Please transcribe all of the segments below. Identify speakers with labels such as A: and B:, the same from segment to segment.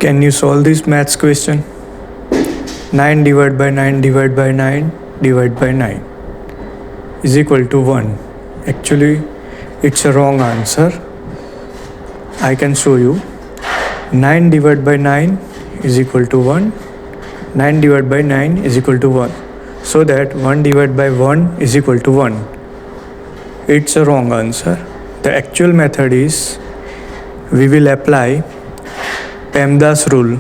A: Can you solve this maths question? 9 divided by 9 divided by 9 divided by 9 is equal to 1. Actually, it's a wrong answer. I can show you. 9 divided by 9 is equal to 1. 9 divided by 9 is equal to 1. So that 1 divided by 1 is equal to 1. It's a wrong answer. The actual method is we will apply PEMDAS rule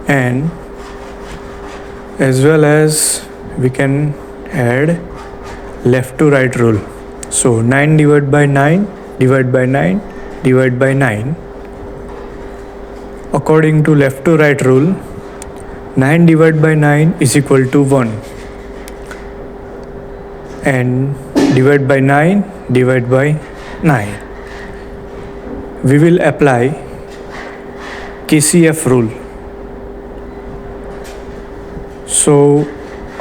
A: and as well as we can add left to right rule. So 9 divided by 9 divided by 9 divided by 9. According to left to right rule, 9 divided by 9 is equal to 1 and divide by 9 divide by 9. We will apply KCF rule. So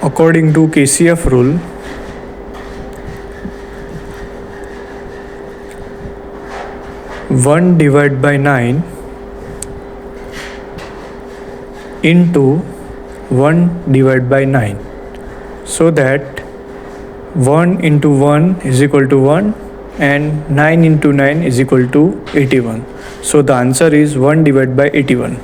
A: according to KCF rule, 1 divided by 9 into 1 divided by 9. So that 1 into 1 is equal to 1 and 9 into 9 is equal to 81. So the answer is 1 divided by 81.